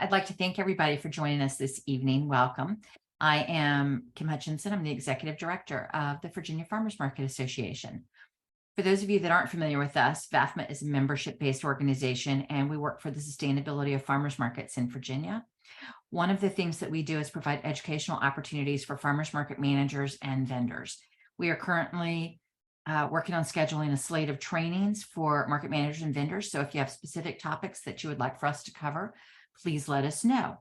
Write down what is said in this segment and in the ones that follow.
I'd like to thank everybody for joining us this evening. Welcome. I am Kim Hutchinson. I'm the Executive Director of the Virginia Farmers Market Association. For those of you that aren't familiar with us, VAFMA is a membership-based organization, and we work for the sustainability of farmers markets in Virginia. One of the things that we do is provide educational opportunities for farmers market managers and vendors. We are currently working on scheduling a slate of trainings for market managers and vendors. So if you have specific topics that you would like for us to cover, please let us know.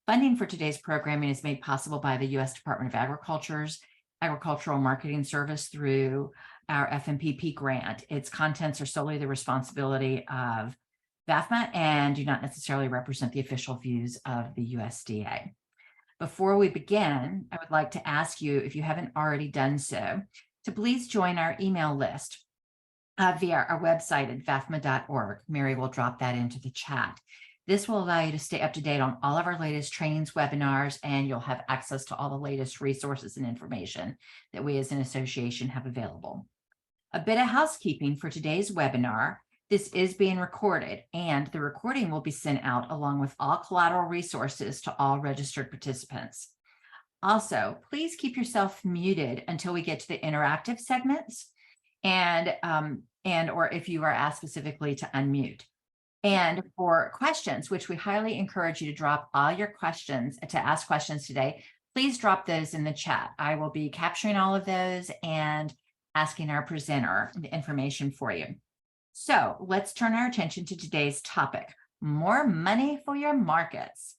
Funding for today's programming is made possible by the U.S. Department of Agriculture's Agricultural Marketing Service through our FMPP grant. Its contents are solely the responsibility of VAFMA and do not necessarily represent the official views of the USDA. Before we begin, I would like to ask you, if you haven't already done so, to please join our email list via our website at vafma.org. Mary will drop that into the chat. This will allow you to stay up to date on all of our latest trainings, webinars, and you'll have access to all the latest resources and information that we as an association have available. A bit of housekeeping for today's webinar. This is being recorded, and the recording will be sent out along with all collateral resources to all registered participants. Also, please keep yourself muted until we get to the interactive segments and or if you are asked specifically to unmute. And for questions, which we highly encourage you to drop all your questions, to ask questions today, please drop those in the chat. I will be capturing all of those and asking our presenter the information for you. So let's turn our attention to today's topic, more money for your markets.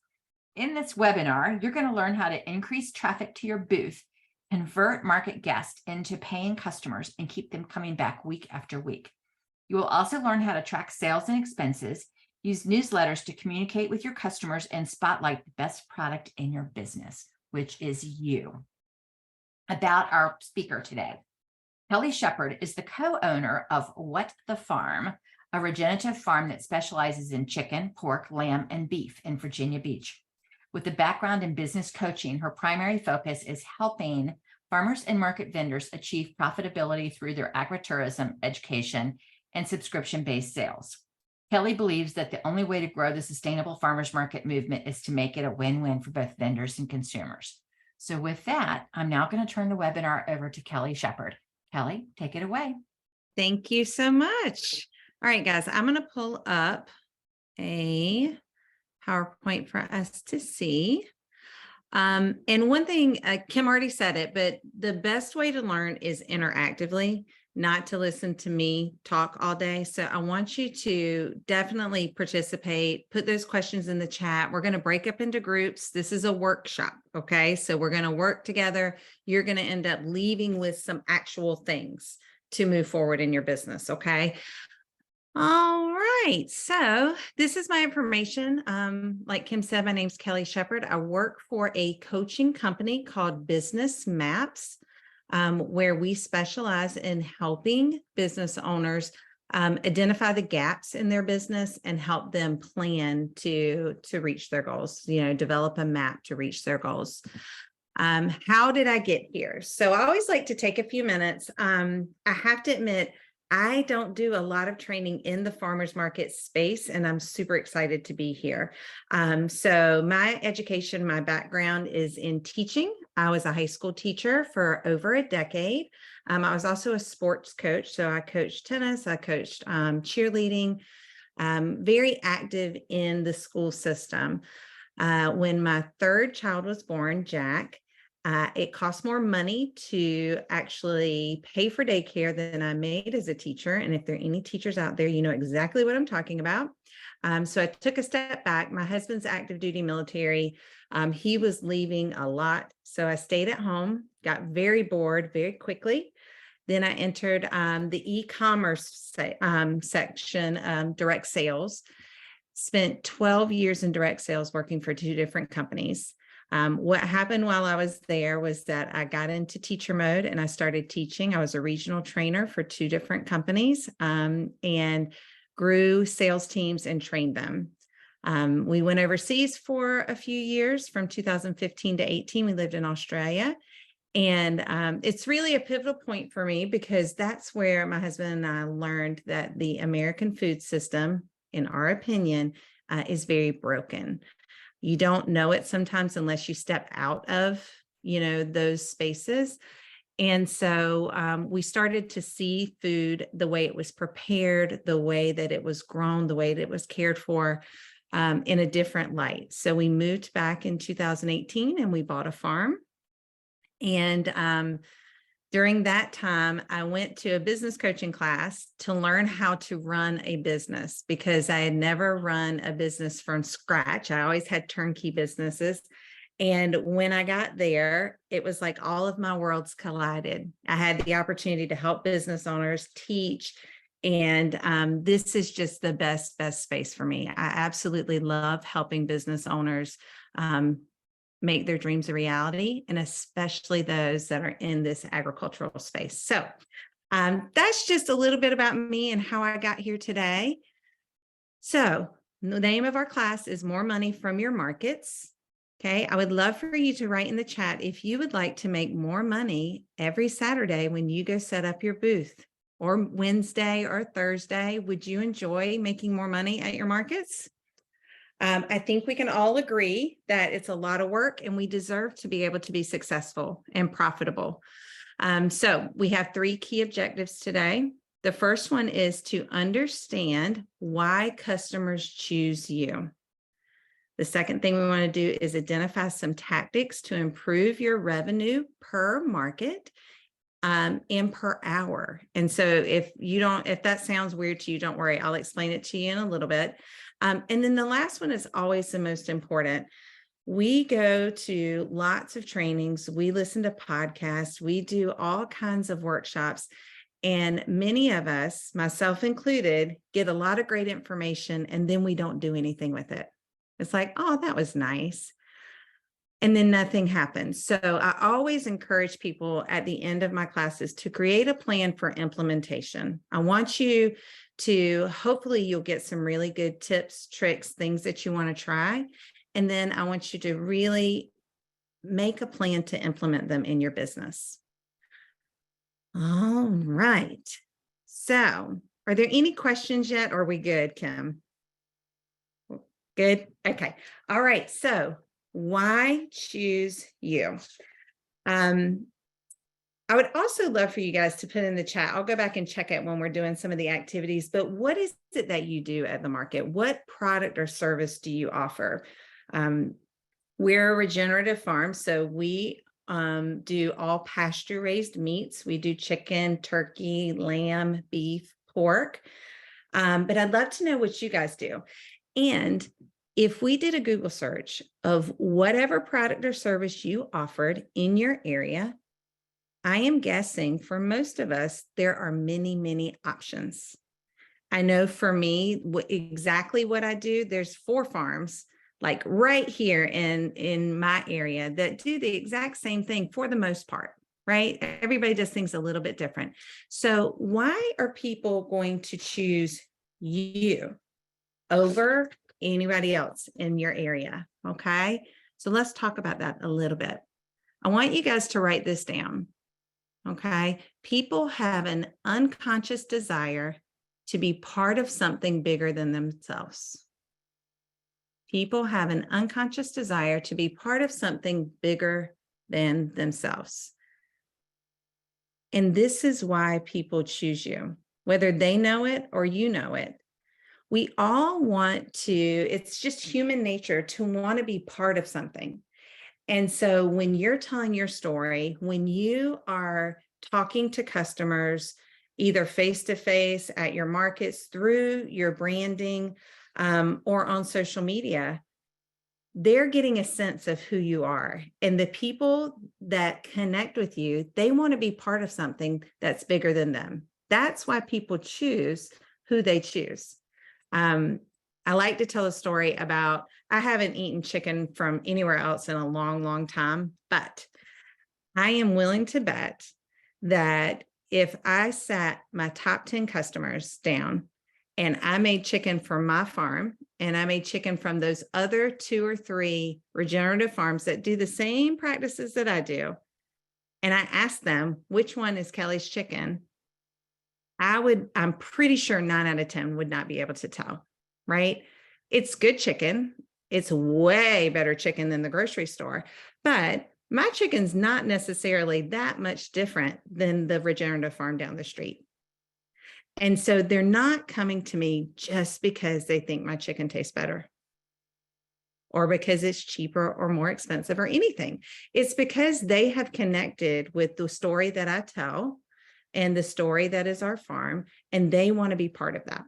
In this webinar, you're going to learn how to increase traffic to your booth, convert market guests into paying customers, and keep them coming back week after week. You will also learn how to track sales and expenses, use newsletters to communicate with your customers, and spotlight the best product in your business, which is you. About our speaker today. Kelly Shepard is the co-owner of What the Farm, a regenerative farm that specializes in chicken, pork, lamb, and beef in Virginia Beach. With a background in business coaching, her primary focus is helping farmers and market vendors achieve profitability through their agritourism, education, and subscription-based sales. Kelly believes that the only way to grow the sustainable farmers market movement is to make it a win-win for both vendors and consumers. So with that, I'm now going to turn the webinar over to Kelly Shepard. Kelly, take it away. Thank you so much. All right, guys, I'm going to pull up a PowerPoint for us to see. And one thing, Kim already said it, but the best way to learn is interactively, not to listen to me talk all day. So I want you to definitely participate, put those questions in the chat. We're going to break up into groups. This is a workshop, okay? So we're going to work together. You're going to end up leaving with some actual things to move forward in your business, okay? All right, so this is my information. Like Kim said, my name's Kelly Shepard. I work for a coaching company called Business Maps, where we specialize in helping business owners identify the gaps in their business and help them plan to reach their goals, develop a map to reach their goals. How did I get here? So I always like to take a few minutes. I have to admit, I don't do a lot of training in the farmers market space, and I'm super excited to be here. So my education, my background is in teaching. I was a high school teacher for over a decade. I was also a sports coach. So I coached tennis, I coached cheerleading, very active in the school system. When my third child was born, Jack, it cost more money to actually pay for daycare than I made as a teacher. And if there are any teachers out there, you know exactly what I'm talking about. So I took a step back. My husband's active duty military. He was leaving a lot. So I stayed at home, got very bored very quickly. Then I entered the e-commerce section, direct sales, spent 12 years in direct sales working for 2 different companies. What happened while I was there was that I got into teacher mode and I started teaching. I was a regional trainer for 2 different companies and grew sales teams and trained them. We went overseas for a few years from 2015 to 18. We lived in Australia. And it's really a pivotal point for me because that's where my husband and I learned that the American food system, in our opinion, is very broken. You don't know it sometimes unless you step out of, those spaces. And so we started to see food, the way it was prepared, the way that it was grown, the way that it was cared for, in a different light. So we moved back in 2018 and we bought a farm. And during that time, I went to a business coaching class to learn how to run a business, because I had never run a business from scratch. I always had turnkey businesses. And when I got there, it was like all of my worlds collided. I had the opportunity to help business owners, teach, and this is just the best space for me. I absolutely love helping business owners make their dreams a reality, and especially those that are in this agricultural space. So that's just a little bit about me and how I got here today. So the name of our class is More Money from Your Markets. Okay, I would love for you to write in the chat if you would like to make more money every Saturday when you go set up your booth, or Wednesday or Thursday. Would you enjoy making more money at your markets? I think we can all agree that it's a lot of work and we deserve to be able to be successful and profitable. So we have 3 key objectives today. The first one is to understand why customers choose you. The second thing we want to do is identify some tactics to improve your revenue per market and per hour. And so if that sounds weird to you, don't worry, I'll explain it to you in a little bit. And then the last one is always the most important. We go to lots of trainings, we listen to podcasts, we do all kinds of workshops, and many of us, myself included, get a lot of great information and then we don't do anything with it. It's like, oh, that was nice. And then nothing happens. So I always encourage people at the end of my classes to create a plan for implementation. I want you to, hopefully you'll get some really good tips, tricks, things that you want to try. And then I want you to really make a plan to implement them in your business. All right. So are there any questions yet? Or are we good, Kim? Good. Okay. All right. So why choose you? I would also love for you guys to put in the chat. I'll go back and check it when we're doing some of the activities, but what is it that you do at the market? What product or service do you offer? We're a regenerative farm, so we do all pasture raised meats. We do chicken, turkey, lamb, beef, pork. But I'd love to know what you guys do. And if we did a Google search of whatever product or service you offered in your area, I am guessing for most of us, there are many, many options. I know for me, exactly what I do, there's 4 farms like right here in my area that do the exact same thing for the most part, right? Everybody does things a little bit different. So why are people going to choose you over anybody else in your area? Okay, so let's talk about that a little bit. I want you guys to write this down. Okay, people have an unconscious desire to be part of something bigger than themselves. People have an unconscious desire to be part of something bigger than themselves. And this is why people choose you, whether they know it or you know it. We all want to, it's just human nature to want to be part of something. And so when you're telling your story, when you are talking to customers, either face-to-face at your markets, through your branding, or on social media, they're getting a sense of who you are. And the people that connect with you, they want to be part of something that's bigger than them. That's why people choose who they choose. I like to tell a story about, I haven't eaten chicken from anywhere else in a long, long time, but I am willing to bet that if I sat my top 10 customers down and I made chicken from my farm and I made chicken from those other 2 or 3 regenerative farms that do the same practices that I do, and I asked them, which one is Kelly's chicken? I'm pretty sure 9 out of 10 would not be able to tell, right? It's good chicken. It's way better chicken than the grocery store, but my chicken's not necessarily that much different than the regenerative farm down the street. And so they're not coming to me just because they think my chicken tastes better or because it's cheaper or more expensive or anything. It's because they have connected with the story that I tell and the story that is our farm, and they want to be part of that.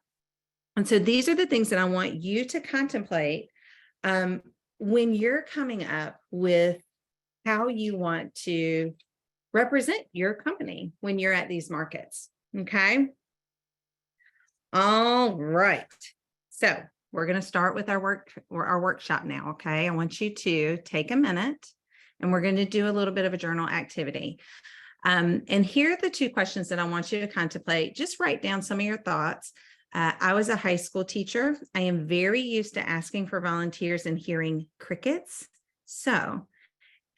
And so these are the things that I want you to contemplate when you're coming up with how you want to represent your company when you're at these markets. Okay. All right. So we're going to start with our workshop now. Okay. I want you to take a minute and we're going to do a little bit of a journal activity. And here are the two questions that I want you to contemplate. Just write down some of your thoughts. I was a high school teacher. I am very used to asking for volunteers and hearing crickets. So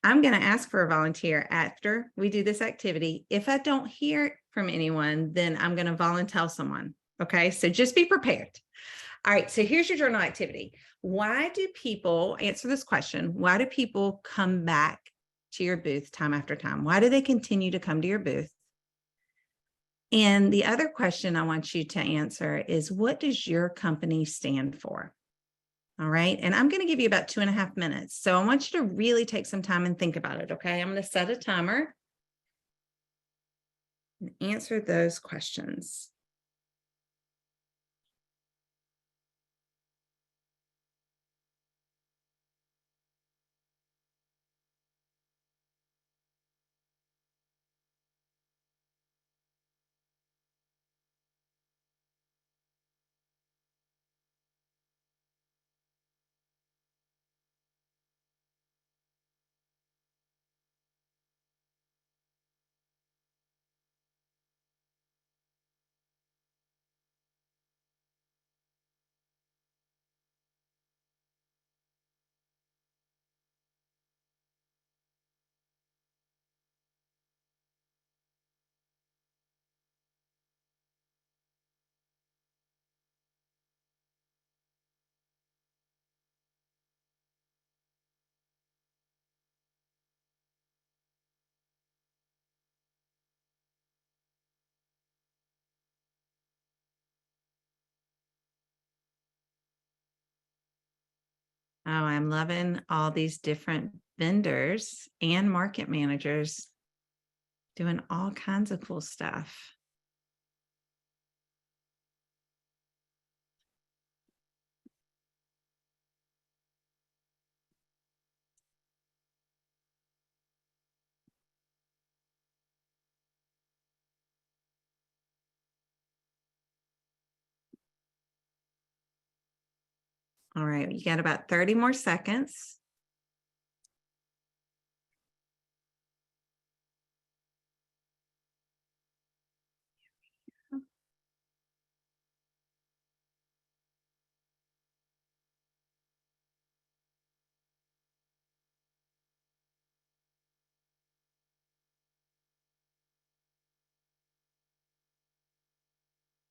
I'm going to ask for a volunteer after we do this activity. If I don't hear from anyone, then I'm going to volunteer someone. Okay, so just be prepared. All right, so here's your journal activity. Why do people answer this question? Why do people come back to your booth time after time? Why do they continue to come to your booth? And the other question I want you to answer is, what does your company stand for? All right, and I'm going to give you about 2.5 minutes. So I want you to really take some time and think about it. Okay, I'm going to set a timer and answer those questions. Oh, I'm loving all these different vendors and market managers doing all kinds of cool stuff. All right, you got about 30 more seconds.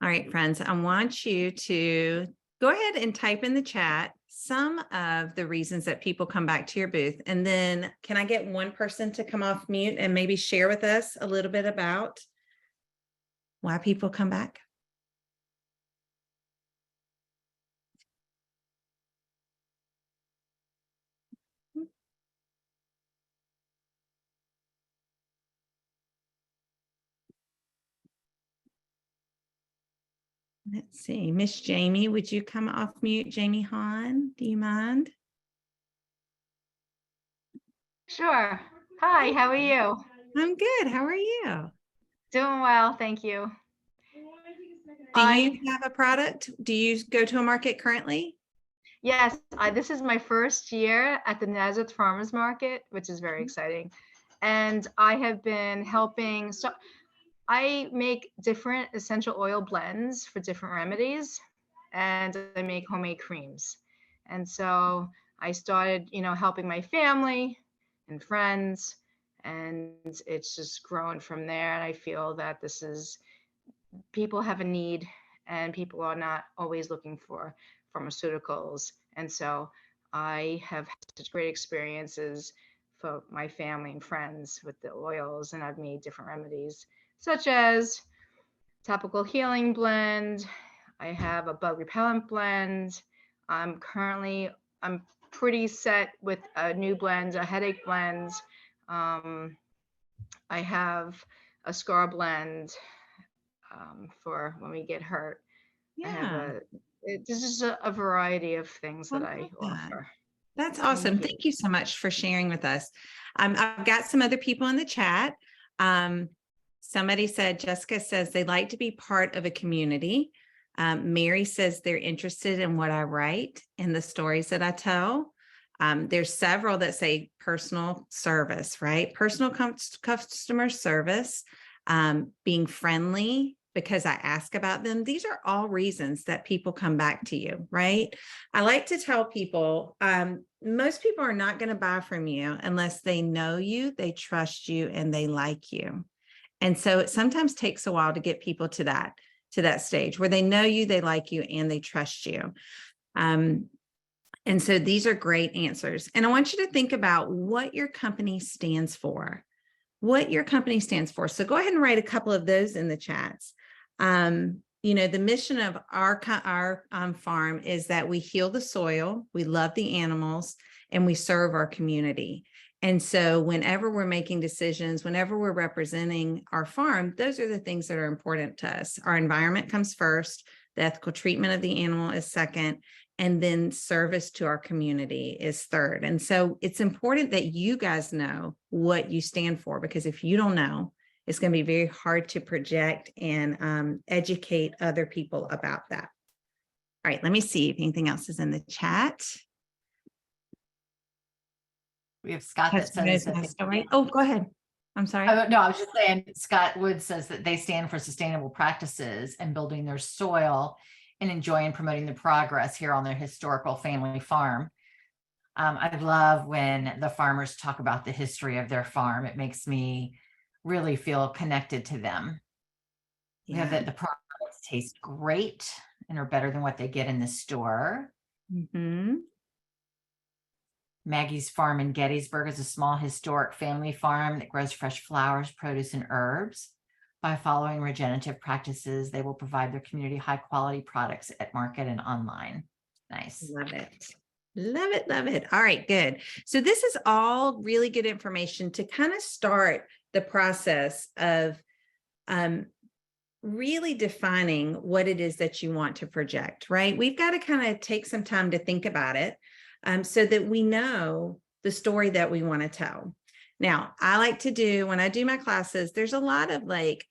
All right, friends, I want you to go ahead and type in the chat some of the reasons that people come back to your booth. And then can I get one person to come off mute and maybe share with us a little bit about why people come back? Let's see, Miss Jamie, would you come off mute? Jamie Hahn, do you mind? Sure. Hi, how are you? I'm good. How are you? Doing well, thank you. Do you have a product? Do you go to a market currently? Yes, this is my first year at the Nazareth Farmers Market, which is very exciting. And I have been helping, so I make different essential oil blends for different remedies, and I make homemade creams. And so I started, helping my family and friends, and it's just grown from there. And I feel that people have a need, and people are not always looking for pharmaceuticals. And so I have had such great experiences for my family and friends with the oils, and I've made different remedies such as topical healing blend. I have a bug repellent blend. I'm pretty set with a new blend, a headache blend. I have a scar blend for when we get hurt. I have Yeah, this is a variety of things I that love I that. offer. That's awesome. Thank you. Thank you so much for sharing with us. I've got some other people in the chat. Somebody said, Jessica says they like to be part of a community. Mary says they're interested in what I write and the stories that I tell. There's several that say personal service, right? Personal customer service, being friendly because I ask about them. These are all reasons that people come back to you, right? I like to tell people, most people are not going to buy from you unless they know you, they trust you, and they like you. And so it sometimes takes a while to get people to that stage where they know you, they like you, and they trust you. And so these are great answers. And I want you to think about what your company stands for. What your company stands for. So go ahead and write a couple of those in the chats. The mission of our farm is that we heal the soil, we love the animals, and we serve our community. And so whenever we're making decisions, whenever we're representing our farm, those are the things that are important to us. Our environment comes first, the ethical treatment of the animal is second, and then service to our community is third. And so it's important that you guys know what you stand for, because if you don't know, it's going to be very hard to project and educate other people about that. All right, let me see if anything else is in the chat. We have Scott that says that Oh, go ahead. I'm sorry. no, I was just saying, Scott Wood says that they stand for sustainable practices and building their soil and enjoy and promoting the progress here on their historical family farm. I love when the farmers talk about the history of their farm. It makes me really feel connected to them. We have that the products taste great and are better than what they get in the store. Mm-hmm. Maggie's Farm in Gettysburg is a small historic family farm that grows fresh flowers, produce, and herbs. By following regenerative practices, they will provide their community high quality products at market and online. Nice. Love it. Love it. Love it. All right, good. So this is all really good information to kind of start the process of really defining what it is that you want to project, right? We've got to kind of take some time to think about it so that we know the story that we want to tell. Now, I like to do, when I do my classes, there's a lot of like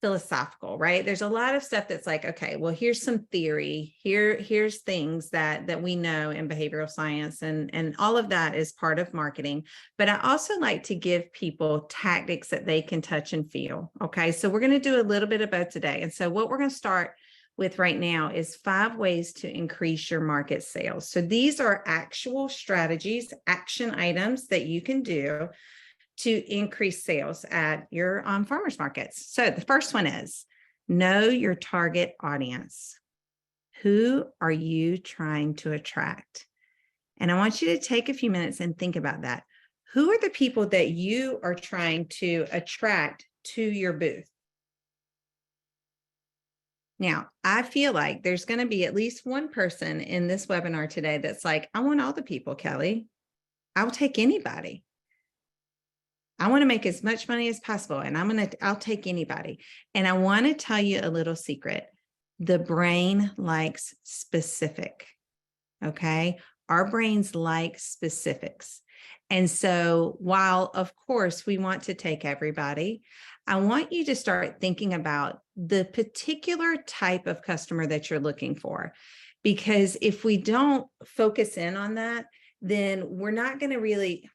philosophical, right? There's a lot of stuff that's like, okay, well, here's some theory. Here's things that we know in behavioral science, and all of that is part of marketing. But I also like to give people tactics that they can touch and feel. Okay, so we're going to do a little bit of both today. And so what we're going to start with right now is 5 ways to increase your market sales. So these are actual strategies, action items that you can do to increase sales at your farmers markets. So the first one is know your target audience. Who are you trying to attract? And I want you to take a few minutes and think about that. Who are the people that you are trying to attract to your booth? Now, I feel like there's going to be at least one person in this webinar today that's like, I want all the people, Kelly. I'll take anybody. I want to make as much money as possible, and I'll take anybody. And I want to tell you a little secret. The brain likes specific. Okay. Our brains like specifics. And so while of course we want to take everybody, I want you to start thinking about the particular type of customer that you're looking for. Because if we don't focus in on that, then we're not going to really,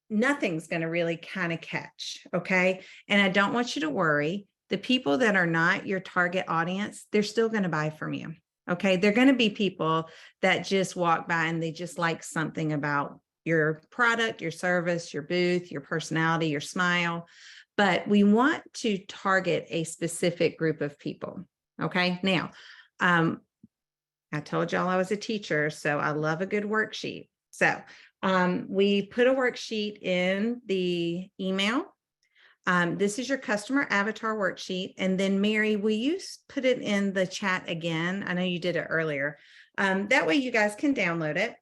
nothing's going to really kind of catch. Okay. And I don't want you to worry. The people that are not your target audience, they're still going to buy from you. Okay. They're going to be people that just walk by and they just like something about your product, your service, your booth, your personality, your smile. But we want to target a specific group of people. Okay. Now, I told y'all I was a teacher, so I love a good worksheet. So we put a worksheet in the email. This is your customer avatar worksheet. And then Mary, will you put it in the chat again? I know you did it earlier. That way you guys can download it.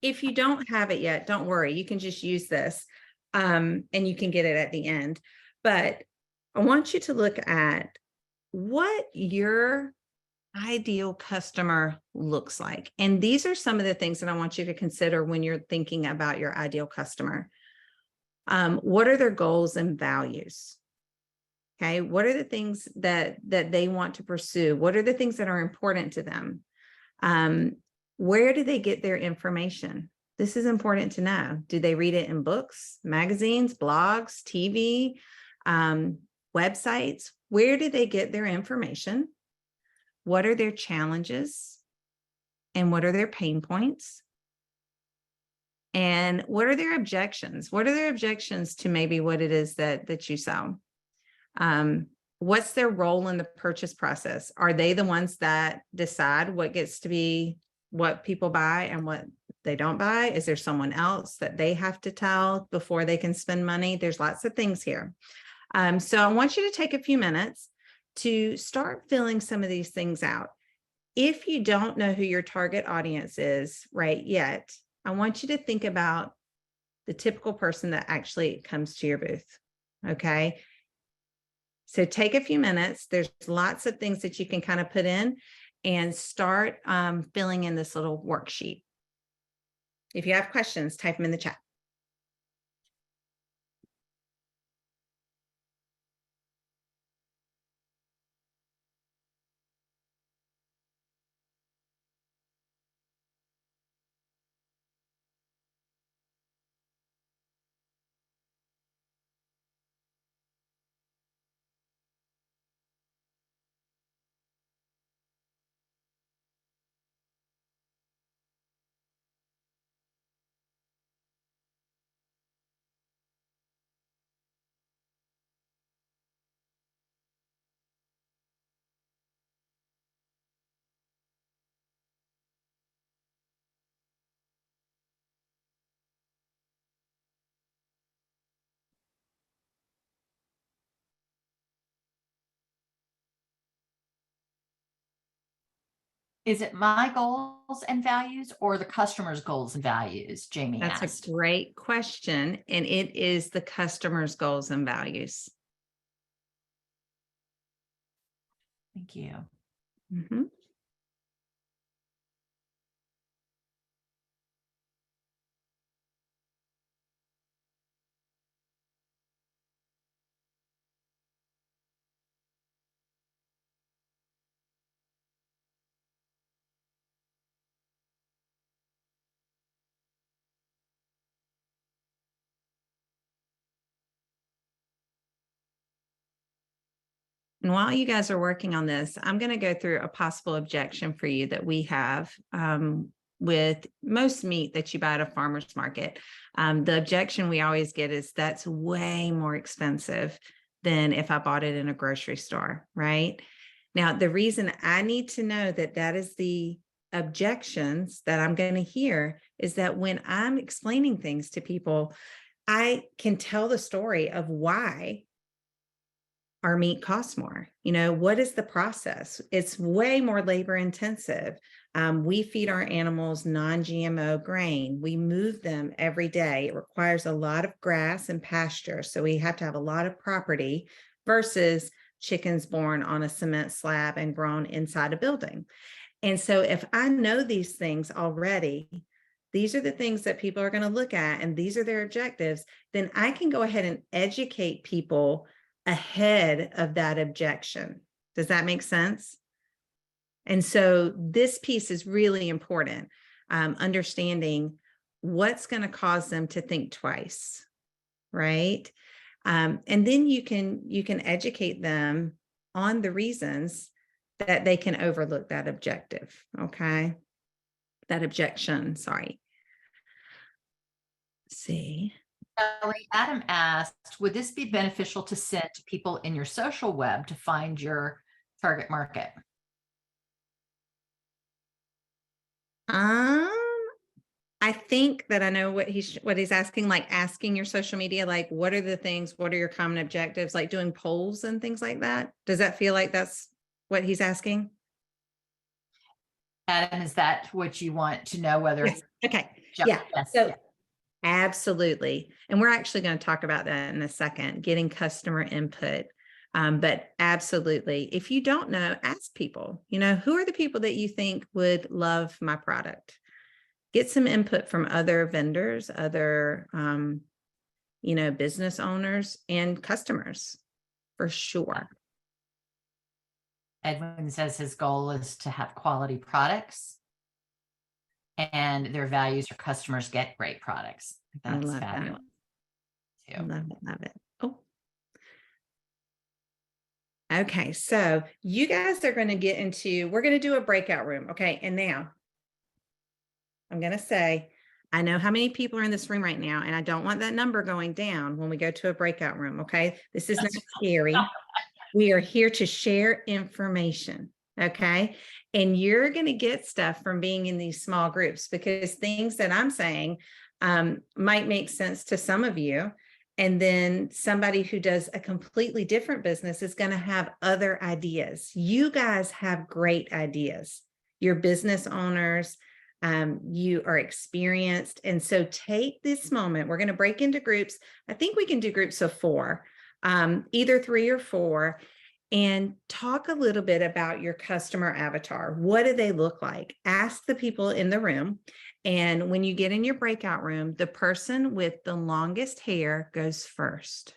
If you don't have it yet, don't worry. You can just use this and you can get it at the end. But I want you to look at what your ideal customer looks like. And these are some of the things that I want you to consider when you're thinking about your ideal customer. What are their goals and values? Okay, what are the things that they want to pursue? What are the things that are important to them? Where do they get their information? This is important to know. Do they read it in books, magazines, blogs, TV, websites? Where do they get their information? What are their challenges? And what are their pain points? And what are their objections? What are their objections to maybe what it is that you sell? What's their role in the purchase process? Are they the ones that decide what gets to be what people buy and what they don't buy? Is there someone else that they have to tell before they can spend money? There's lots of things here. So I want you to take a few minutes to start filling some of these things out. If you don't know who your target audience is right yet, I want you to think about the typical person that actually comes to your booth. Okay. So take a few minutes. There's lots of things that you can kind of put in and start filling in this little worksheet. If you have questions, type them in the chat. Is it my goals and values or the customer's goals and values? Jamie That's asked. a great question. And it is the customer's goals and values. Thank you. Mm-hmm. And while you guys are working on this, I'm going to go through a possible objection for you that we have with most meat that you buy at a farmer's market. The objection we always get is that's way more expensive than if I bought it in a grocery store, right? Now, the reason I need to know that that is the objections that I'm going to hear is that when I'm explaining things to people, I can tell the story of why our meat costs more. You know, what is the process? It's way more labor intensive. We feed our animals non-GMO grain. We move them every day. It requires a lot of grass and pasture. So we have to have a lot of property versus chickens born on a cement slab and grown inside a building. And so if I know these things already, these are the things that people are going to look at, and these are their objectives, then I can go ahead and educate people ahead of that objection. Does that make sense? And so this piece is really important, understanding what's going to cause them to think twice, right? And then you can educate them on the reasons that they can overlook that objective, okay? That objection, sorry. Let's see. Ellie, Adam asked, would this be beneficial to send to people in your social web to find your target market? I think that I know what he's asking, like asking your social media, like what are the things, what are your common objectives, like doing polls and things like that. Does that feel like that's what he's asking? Adam, is that what you want to know, whether Yes. Okay. Ju- Yeah. yes, So yeah. absolutely. And we're actually going to talk about that in a second, getting customer input. But absolutely, if you don't know, ask people, who are the people that you think would love my product? Get some input from other vendors, other, business owners and customers for sure. Edwin says his goal is to have quality products and their values are customers get great products. I That's love fabulous. that. Too. Love it. Love it. Oh. Okay. So you guys are going to we're going to do a breakout room. Okay. And now I'm going to say, I know how many people are in this room right now, and I don't want that number going down when we go to a breakout room. Okay. This is not scary. We are here to share information. Okay. And you're going to get stuff from being in these small groups, because things that I'm saying might make sense to some of you. And then somebody who does a completely different business is going to have other ideas. You guys have great ideas. You're business owners. You are experienced. And so take this moment. We're going to break into groups. I think we can do groups of 4, either 3 or 4, and talk a little bit about your customer avatar. What do they look like? Ask the people in the room. And when you get in your breakout room, the person with the longest hair goes first.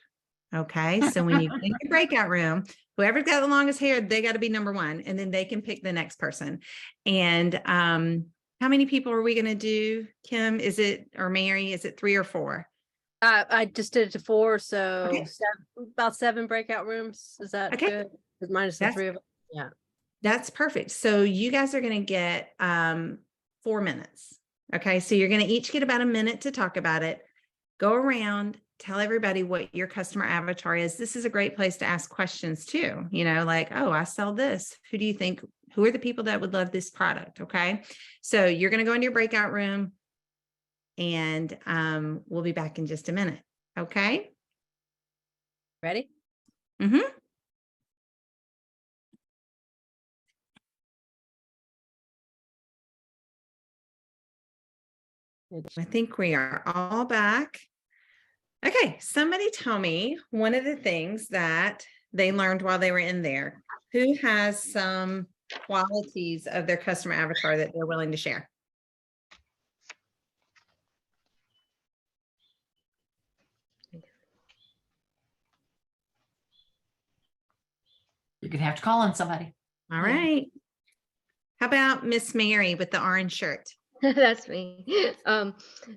Okay. So when you get in your breakout room, whoever's got the longest hair, they got to be number 1, and then they can pick the next person. And how many people are we going to do, Kim? Or Mary, is it 3 or 4? I just did it to 4, so Okay. about 7 breakout rooms. Is that Okay. good? Minus the 3 of us. Yeah. That's perfect. So you guys are going to get 4 minutes. Okay. So you're going to each get about a minute to talk about it. Go around, tell everybody what your customer avatar is. This is a great place to ask questions too. Like, oh, I sell this. Who do you think, who are the people that would love this product? Okay. So you're going to go into your breakout room, and we'll be back in just a minute. Okay. Ready? Mm-hmm. I think we are all back. Okay, somebody tell me one of the things that they learned while they were in there. Who has some qualities of their customer avatar that they're willing to share? You're going to have to call on somebody. All right. How about Miss Mary with the orange shirt? That's me.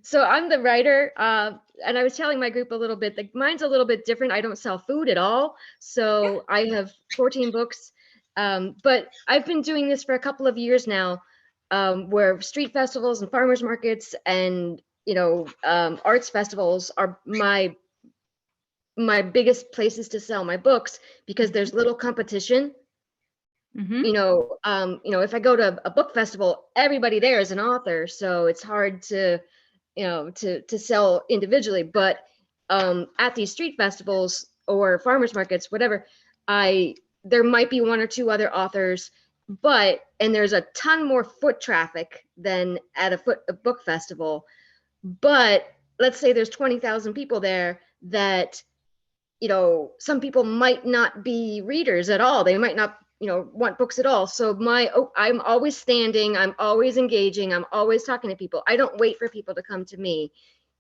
So I'm the writer, and I was telling my group a little bit, like mine's a little bit different. I don't sell food at all. So I have 14 books, but I've been doing this for a couple of years now, where street festivals and farmers markets and, arts festivals are my biggest places to sell my books, because there's little competition. Mm-hmm. If I go to a book festival, everybody there is an author, so it's hard to sell individually. But at these street festivals or farmers markets, whatever, there might be 1 or 2 other authors, and there's a ton more foot traffic than at a book festival. But let's say there's 20,000 people there that, some people might not be readers at all. They might not want books at all. So I'm always standing, I'm always engaging, I'm always talking to people. I don't wait for people to come to me.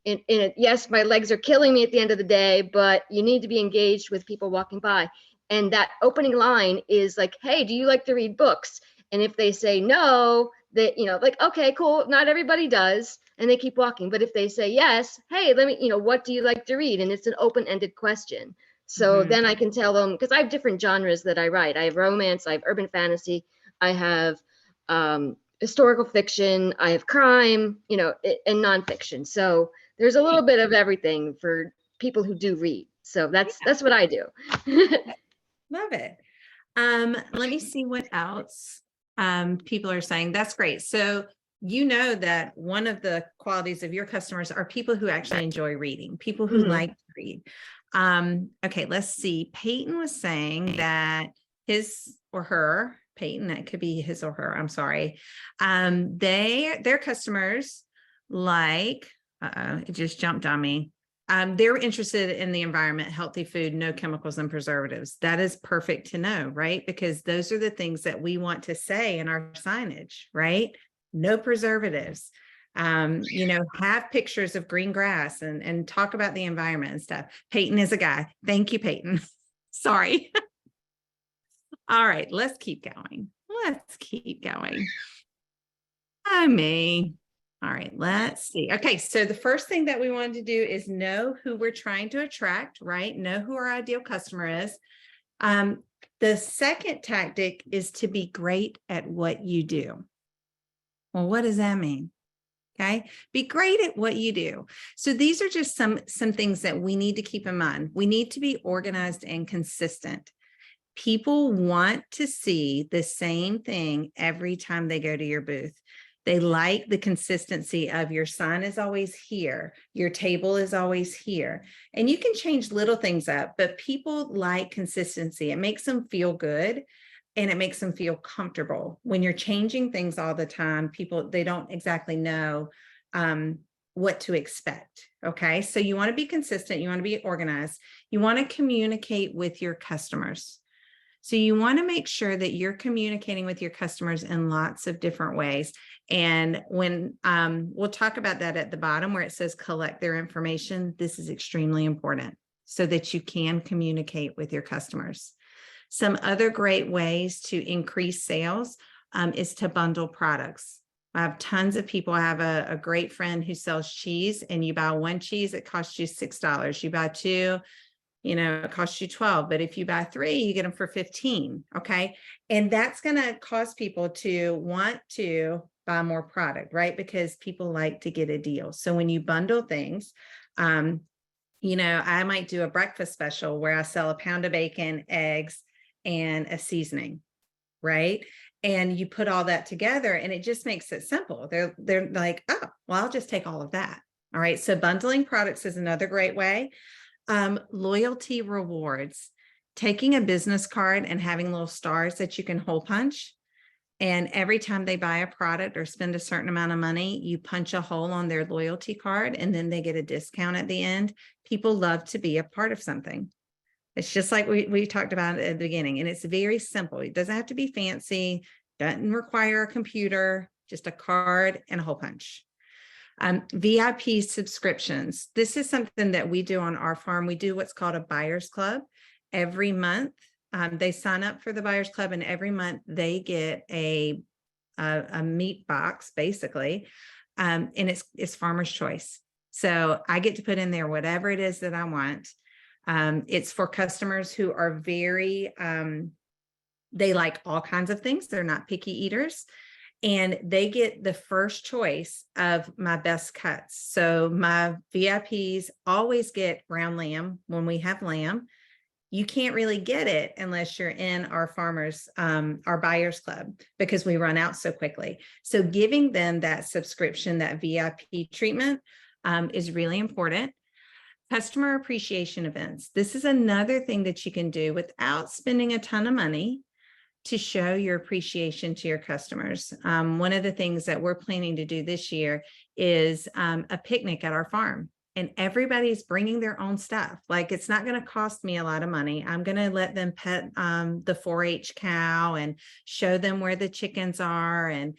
Yes, my legs are killing me at the end of the day, but you need to be engaged with people walking by. And that opening line is like, hey, do you like to read books? And if they say no, that, like, okay, cool. Not everybody does. And they keep walking. But if they say yes, hey, let me, what do you like to read? And it's an open-ended question. So then I can tell them, because I have different genres that I write. I have romance, I have urban fantasy, I have historical fiction, I have crime, and nonfiction. So there's a little bit of everything for people who do read. So that's what I do. Love it. Let me see what else people are saying. That's great. So you know that one of the qualities of your customers are people who actually enjoy reading, people who Mhm. like to read. Okay, let's see. Peyton was saying that his or her, Peyton, that could be his or her, I'm sorry. Their customers like, it just jumped on me. They're interested in the environment, healthy food, no chemicals and preservatives. That is perfect to know, right? Because those are the things that we want to say in our signage, right? No preservatives. Have pictures of green grass and talk about the environment and stuff. Peyton is a guy. Thank you, Peyton. Sorry. All right, let's keep going. Let's keep going. Oh, me. All right, let's see. Okay, so the first thing that we wanted to do is know who we're trying to attract, right? Know who our ideal customer is. The second tactic is to be great at what you do. Well, what does that mean? Okay, be great at what you do. So these are just some things that we need to keep in mind. We need to be organized and consistent. People want to see the same thing every time they go to your booth. They like the consistency of your sign is always here, your table is always here. And you can change little things up, but people like consistency. It makes them feel good and it makes them feel comfortable. When you're changing things all the time, people, they don't exactly know what to expect. Okay, so you want to be consistent, you want to be organized, you want to communicate with your customers. So you want to make sure that you're communicating with your customers in lots of different ways. And when we'll talk about that at the bottom where it says collect their information, this is extremely important so that you can communicate with your customers. Some other great ways to increase sales is to bundle products. I have tons of people. I have a great friend who sells cheese, and you buy one cheese, it costs you $6. You buy two, it costs you 12, but if you buy three, you get them for 15. Okay. And that's going to cause people to want to buy more product, right? Because people like to get a deal. So when you bundle things, I might do a breakfast special where I sell a pound of bacon, eggs, and a seasoning, right? And you put all that together and it just makes it simple. They're like, oh, well, I'll just take all of that. All right. So bundling products is another great way. Loyalty rewards, taking a business card and having little stars that you can hole punch. And every time they buy a product or spend a certain amount of money, you punch a hole on their loyalty card and then they get a discount at the end. People love to be a part of something. It's just like we talked about at the beginning, and it's very simple. It doesn't have to be fancy, doesn't require a computer, just a card and a hole punch. VIP subscriptions. This is something that we do on our farm. We do what's called a buyer's club every month. They sign up for the buyer's club, and every month they get a meat box, basically, and it's farmer's choice. So I get to put in there whatever it is that I want. It's for customers who are very, they like all kinds of things. They're not picky eaters. And they get the first choice of my best cuts. So my VIPs always get ground lamb when we have lamb. You can't really get it unless you're in our our buyers club, because we run out so quickly. So giving them that subscription, that VIP treatment is really important. Customer appreciation events. This is another thing that you can do without spending a ton of money to show your appreciation to your customers. One of the things that we're planning to do this year is a picnic at our farm, and everybody's bringing their own stuff. Like, it's not going to cost me a lot of money. I'm going to let them pet the 4-H cow and show them where the chickens are. And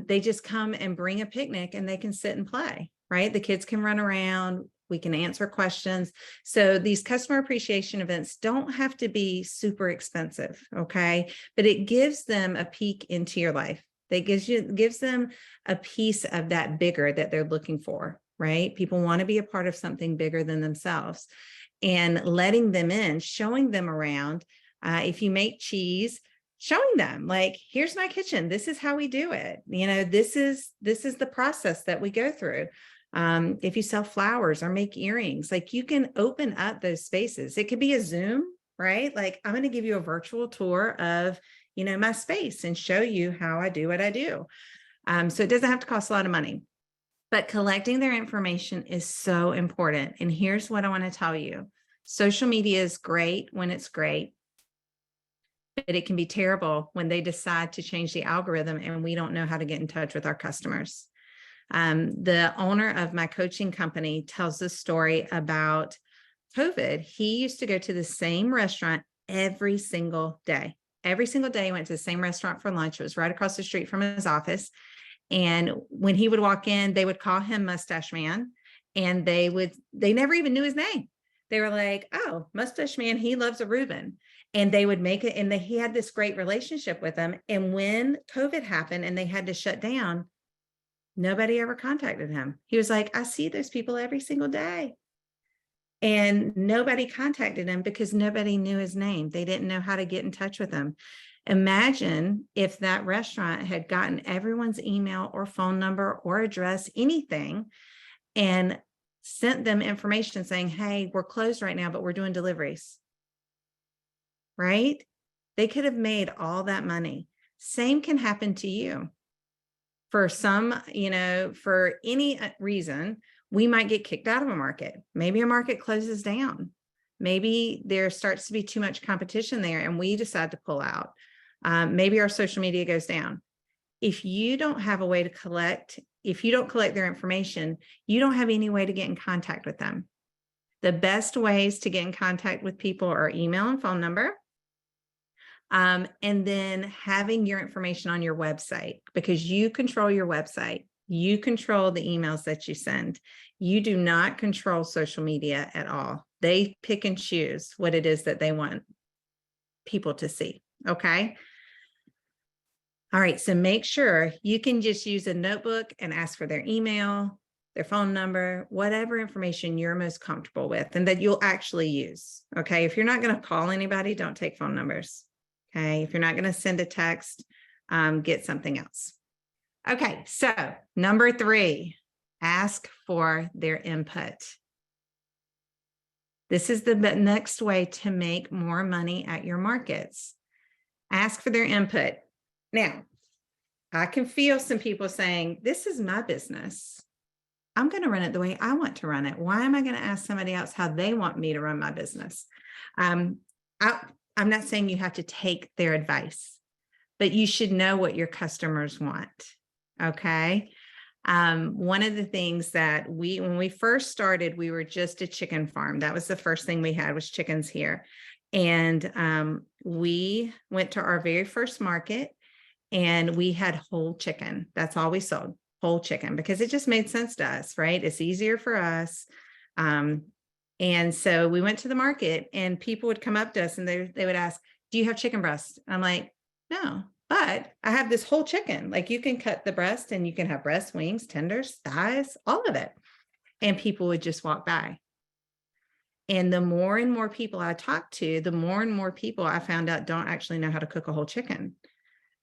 they just come and bring a picnic and they can sit and play, right? The kids can run around. We can answer questions. So these customer appreciation events don't have to be super expensive, okay? But it gives them a peek into your life. That gives them a piece of that bigger that they're looking for, right? People want to be a part of something bigger than themselves, and letting them in, showing them around. If you make cheese, showing them, like, here's my kitchen. This is how we do it. This is the process that we go through. If you sell flowers or make earrings, like, you can open up those spaces. It could be a Zoom, right? Like, I'm going to give you a virtual tour of, my space and show you how I do what I do. So it doesn't have to cost a lot of money. But collecting their information is so important. And here's what I want to tell you. Social media is great when it's great, but it can be terrible when they decide to change the algorithm and we don't know how to get in touch with our customers. The owner of my coaching company tells this story about COVID. He used to go to the same restaurant every single day. Every single day he went to the same restaurant for lunch. It was right across the street from his office. And when he would walk in, they would call him Mustache Man, and they never even knew his name. They were like, oh, Mustache Man, he loves a Reuben. And they would make it, and he had this great relationship with them. And when COVID happened and they had to shut down, nobody ever contacted him. He was like, I see those people every single day. And nobody contacted him because nobody knew his name. They didn't know how to get in touch with him. Imagine if that restaurant had gotten everyone's email or phone number or address, anything, and sent them information saying, hey, we're closed right now, but we're doing deliveries. Right? They could have made all that money. Same can happen to you. For some, for any reason, we might get kicked out of a market. Maybe a market closes down. Maybe there starts to be too much competition there and we decide to pull out. Maybe our social media goes down. If you don't have a way to collect, if you don't collect their information, you don't have any way to get in contact with them. The best ways to get in contact with people are email and phone number. And then having your information on your website, because you control your website. You control the emails that you send. You do not control social media at all. They pick and choose what it is that they want people to see. Okay. All right. So make sure you can just use a notebook and ask for their email, their phone number, whatever information you're most comfortable with and that you'll actually use. Okay. If you're not going to call anybody, don't take phone numbers. Okay. If you're not going to send a text, get something else. Okay. So number 3, ask for their input. This is the next way to make more money at your markets. Ask for their input. Now, I can feel some people saying, this is my business. I'm going to run it the way I want to run it. Why am I going to ask somebody else how they want me to run my business? I'm not saying you have to take their advice, but you should know what your customers want. Okay. One of the things that when we first started, we were just a chicken farm. That was the first thing we had was chickens here. And we went to our very first market and we had whole chicken. That's all we sold, whole chicken, because it just made sense to us, right? It's easier for us. And so we went to the market and people would come up to us and they would ask, do you have chicken breast? I'm like, no, but I have this whole chicken. Like you can cut the breast and you can have breast, wings, tenders, thighs, all of it. And people would just walk by. And the more and more people I talked to, the more and more people I found out don't actually know how to cook a whole chicken.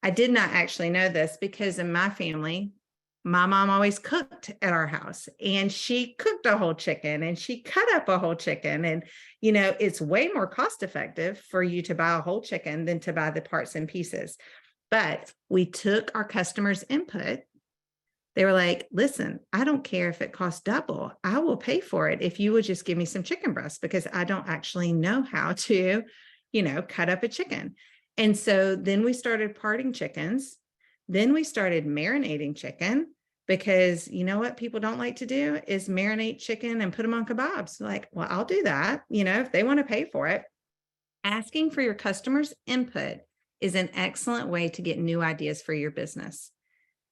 I did not actually know this because in my family, my mom always cooked at our house and she cooked a whole chicken and she cut up a whole chicken. And, it's way more cost effective for you to buy a whole chicken than to buy the parts and pieces. But we took our customers' input. They were like, listen, I don't care if it costs double. I will pay for it if you would just give me some chicken breasts because I don't actually know how to, cut up a chicken. And so then we started parting chickens. Then we started marinating chicken because you know what people don't like to do is marinate chicken and put them on kebabs. Like, well, I'll do that, if they want to pay for it. Asking for your customers' input is an excellent way to get new ideas for your business.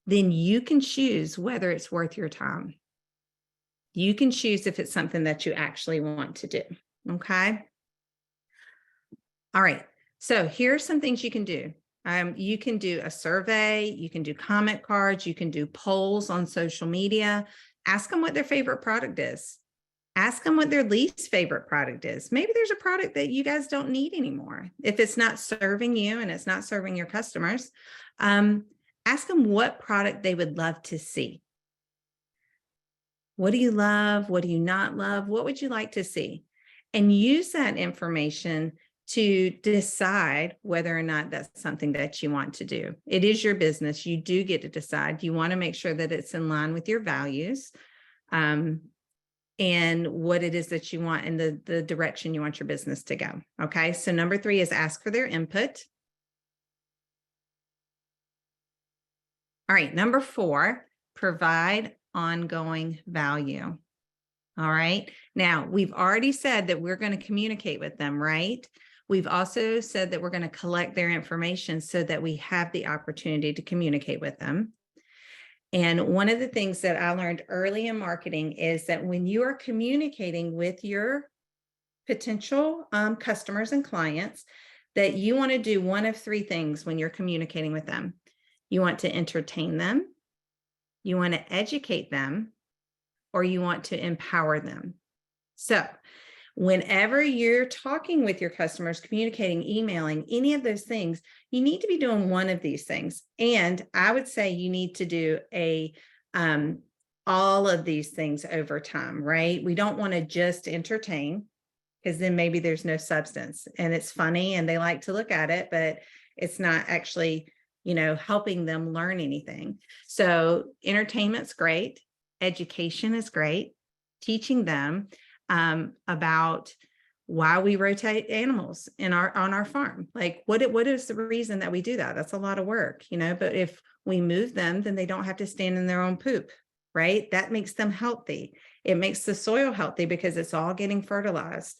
Then you can choose whether it's worth your time. You can choose if it's something that you actually want to do. Okay. All right. So here's some things you can do. You can do a survey, you can do comment cards, you can do polls on social media. Ask them what their favorite product is. Ask them what their least favorite product is. Maybe there's a product that you guys don't need anymore. If it's not serving you and it's not serving your customers, ask them what product they would love to see. What do you love? What do you not love? What would you like to see? And use that information to decide whether or not that's something that you want to do. It is your business. You do get to decide. You want to make sure that it's in line with your values, and what it is that you want and the direction you want your business to go. Okay. So number 3 is ask for their input. All right. Number 4, provide ongoing value. All right. Now, we've already said that we're going to communicate with them, right? We've also said that we're going to collect their information so that we have the opportunity to communicate with them. And one of the things that I learned early in marketing is that when you are communicating with your potential customers and clients, that you want to do one of 3 things when you're communicating with them. You want to entertain them, you want to educate them, or you want to empower them. So whenever you're talking with your customers, communicating, emailing, any of those things, you need to be doing one of these things. And I would say you need to do all of these things over time, right? We don't want to just entertain, because then maybe there's no substance and it's funny and they like to look at it, but it's not actually, helping them learn anything. So entertainment's great. Education is great. Teaching them about why we rotate animals on our farm. Like what is the reason that we do that? That's a lot of work, but if we move them, then they don't have to stand in their own poop, right? That makes them healthy. It makes the soil healthy because it's all getting fertilized.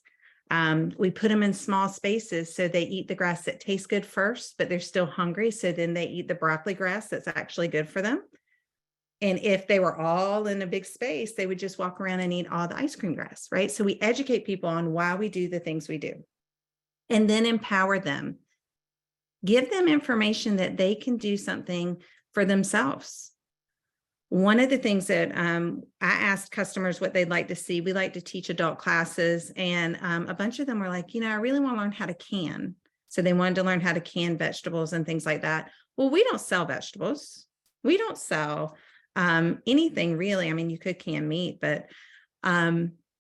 We put them in small spaces so they eat the grass that tastes good first, but they're still hungry. So then they eat the broccoli grass that's actually good for them. And if they were all in a big space, they would just walk around and eat all the ice cream grass, right? So we educate people on why we do the things we do, and then empower them. Give them information that they can do something for themselves. One of the things that I asked customers what they'd like to see, we like to teach adult classes, and a bunch of them were like, I really want to learn how to can. So they wanted to learn how to can vegetables and things like that. Well, we don't sell vegetables. We don't sell anything really. I mean, you could can meat, but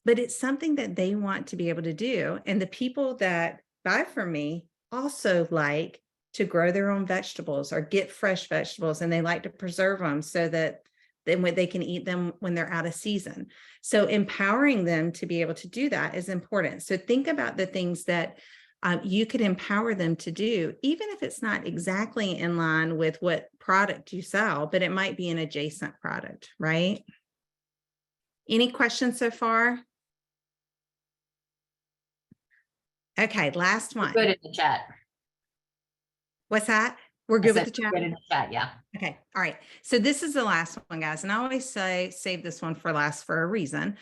it's something that they want to be able to do. And the people that buy from me also like to grow their own vegetables or get fresh vegetables, and they like to preserve them so that then they can eat them when they're out of season. So empowering them to be able to do that is important. So think about the things that you could empower them to do, even if it's not exactly in line with what product you sell, but it might be an adjacent product, right? Any questions so far? Okay, last one. Good in the chat. What's that? We're good with the Good chat? in the chat, yeah. Okay. All right. So this is the last one, guys. And I always say, save this one for last for a reason.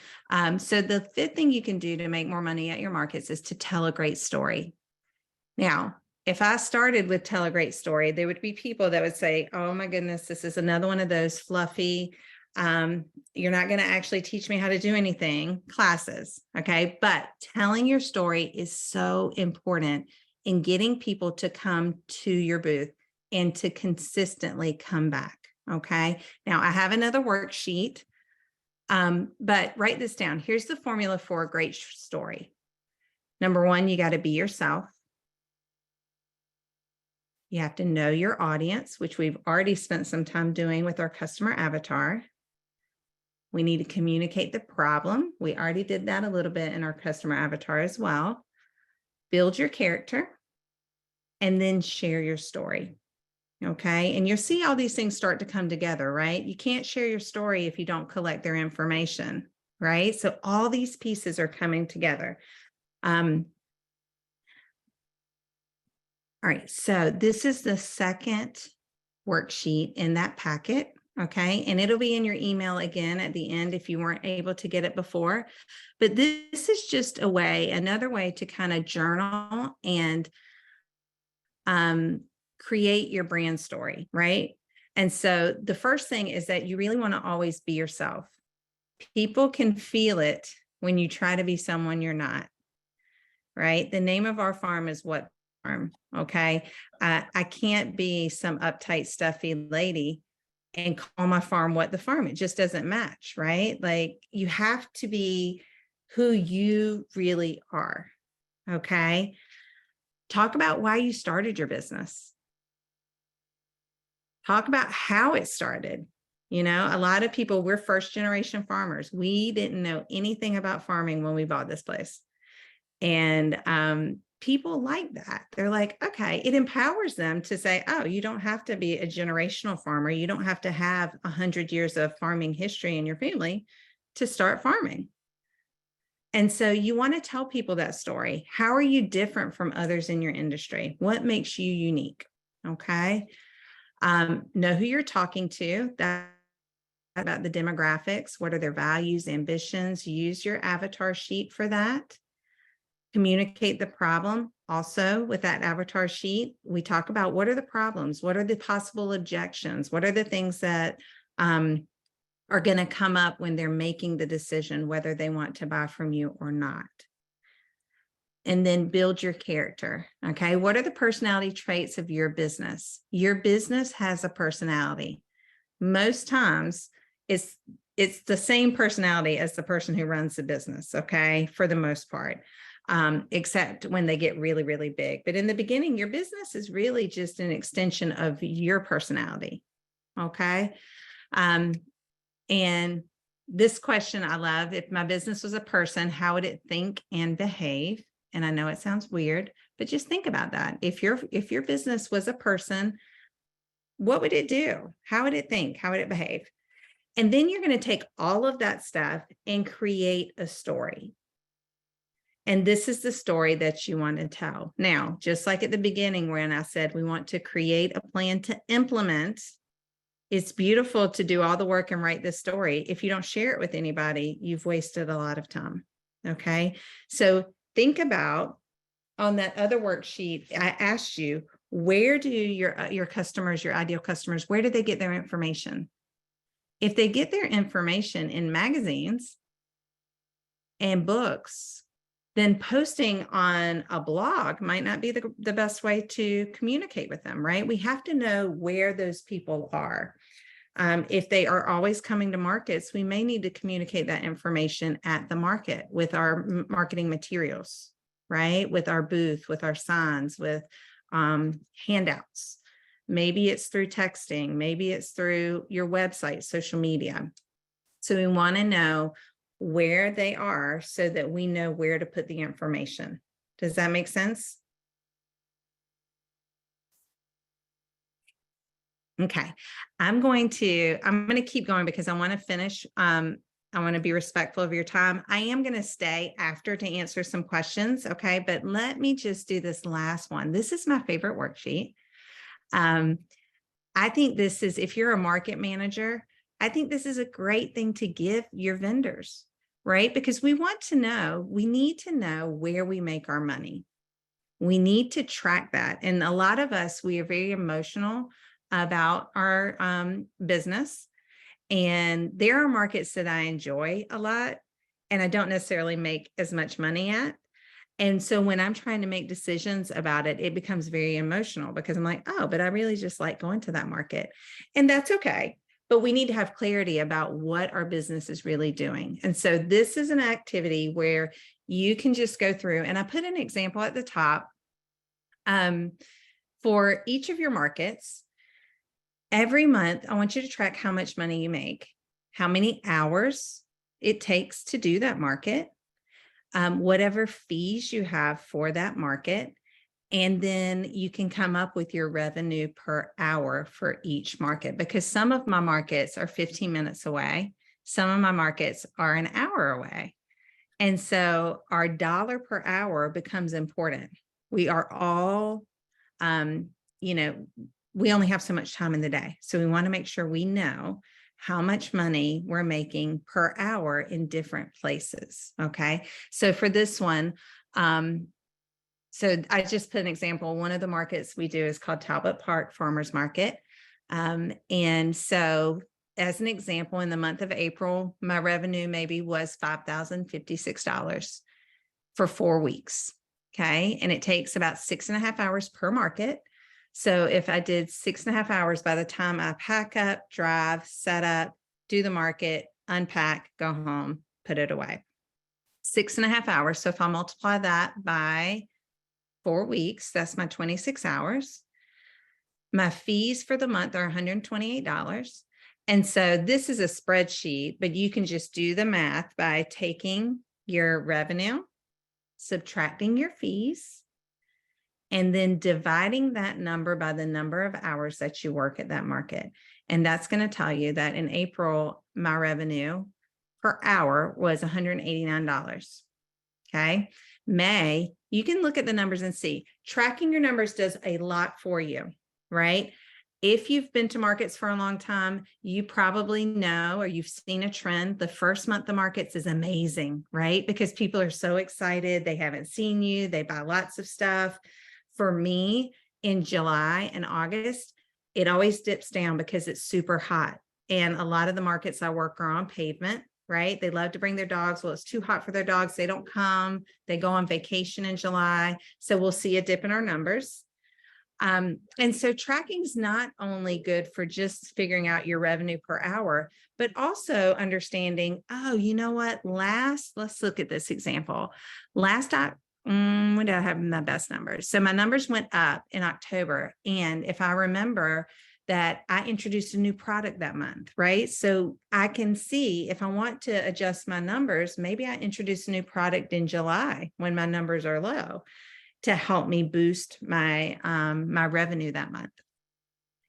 So the 5th thing you can do to make more money at your markets is to tell a great story. Now, if I started with tell a great story, there would be people that would say, oh my goodness, this is another one of those fluffy, you're not going to actually teach me how to do anything classes. Okay. But telling your story is so important in getting people to come to your booth and to consistently come back. Okay. Now I have another worksheet, but write this down. Here's the formula for a great story. Number 1, you got to be yourself. You have to know your audience, which we've already spent some time doing with our customer avatar. We need to communicate the problem. We already did that a little bit in our customer avatar as well. Build your character, and then share your story. Okay. And you'll see all these things start to come together, right? You can't share your story if you don't collect their information, right? So all these pieces are coming together. All right. So this is the 2nd worksheet in that packet. Okay. And it'll be in your email again at the end if you weren't able to get it before. But this is just another way to kind of journal and create your brand story, right? And so the first thing is that you really want to always be yourself. People can feel it when you try to be someone you're not, right? The name of our farm is What Farm, okay? I can't be some uptight, stuffy lady and call my farm What the Farm. It just doesn't match, right? Like you have to be who you really are, okay? Talk about why you started your business. Talk about how it started. You know, a lot of people, we're first generation farmers. We didn't know anything about farming when we bought this place. And people like that. They're like, okay, it empowers them to say, oh, you don't have to be a generational farmer. You don't have to have 100 years of farming history in your family to start farming. And so you want to tell people that story. How are you different from others in your industry? What makes you unique? Okay. Know who you're talking to. That about the demographics. What are their values, ambitions? Use your avatar sheet for that. Communicate the problem. Also, with that avatar sheet, we talk about what are the problems? What are the possible objections? What are the things that are going to come up when they're making the decision whether they want to buy from you or not? And then build your character. Okay. What are the personality traits of your business? Your business has a personality. Most times it's the same personality as the person who runs the business. Okay. For the most part, except when they get really, really big. But in the beginning, your business is really just an extension of your personality. Okay. And this question I love: if my business was a person, how would it think and behave? And I know it sounds weird, but just think about that. If your business was a person, what would it do? How would it think? How would it behave? And then you're going to take all of that stuff and create a story. And this is the story that you want to tell. Now, just like at the beginning when I said we want to create a plan to implement, it's beautiful to do all the work and write this story. If you don't share it with anybody, you've wasted a lot of time. Okay. So think about, on that other worksheet, I asked you, where do your customers, your ideal customers, where do they get their information? If they get their information in magazines and books, then posting on a blog might not be the best way to communicate with them, right? We have to know where those people are. If they are always coming to markets, we may need to communicate that information at the market with our marketing materials, right? With our booth, with our signs, with handouts. Maybe it's through texting, maybe it's through your website, social media. So we want to know where they are so that we know where to put the information. Does that make sense? Okay, I'm going to keep going because I want to finish. I want to be respectful of your time. I am going to stay after to answer some questions. Okay, but let me just do this last one. This is my favorite worksheet. I think this is, if you're a market manager, I think this is a great thing to give your vendors, right? Because we need to know where we make our money. We need to track that. And a lot of us, we are very emotional about our business. And there are markets that I enjoy a lot and I don't necessarily make as much money at. And so when I'm trying to make decisions about it, it becomes very emotional because I'm like, oh, but I really just like going to that market. And that's okay. But we need to have clarity about what our business is really doing. And so this is an activity where you can just go through, and I put an example at the top for each of your markets. Every month, I want you to track how much money you make, how many hours it takes to do that market, whatever fees you have for that market, and then you can come up with your revenue per hour for each market, because some of my markets are 15 minutes away. Some of my markets are an hour away. And so our dollar per hour becomes important. We are all, we only have so much time in the day. So we want to make sure we know how much money we're making per hour in different places. Okay. So for this one, so I just put an example. One of the markets we do is called Talbot Park Farmers Market. And so as an example, in the month of April, my revenue maybe was $5,056 for 4 weeks. Okay. And it takes about 6.5 hours per market. So if I did 6.5 hours by the time I pack up, drive, set up, do the market, unpack, go home, put it away, 6.5 hours. So if I multiply that by 4 weeks. That's my 26 hours. My fees for the month are $128. And so this is a spreadsheet, but you can just do the math by taking your revenue, subtracting your fees, and then dividing that number by the number of hours that you work at that market. And that's going to tell you that in April, my revenue per hour was $189. Okay. May, you can look at the numbers and see. Tracking your numbers does a lot for you, right? If you've been to markets for a long time, you probably know, or you've seen a trend. The first month of markets is amazing, right? Because people are so excited. They haven't seen you. They buy lots of stuff. For me, in July and August, it always dips down because it's super hot. And a lot of the markets I work are on pavement, right? They love to bring their dogs. Well, it's too hot for their dogs. They don't come. They go on vacation in July. So we'll see a dip in our numbers. And so tracking is not only good for just figuring out your revenue per hour, but also understanding, oh, you know what? Let's look at this example. When did I have my best numbers? So my numbers went up in October. And if I remember that I introduced a new product that month, right? So I can see if I want to adjust my numbers, maybe I introduce a new product in July when my numbers are low to help me boost my my revenue that month.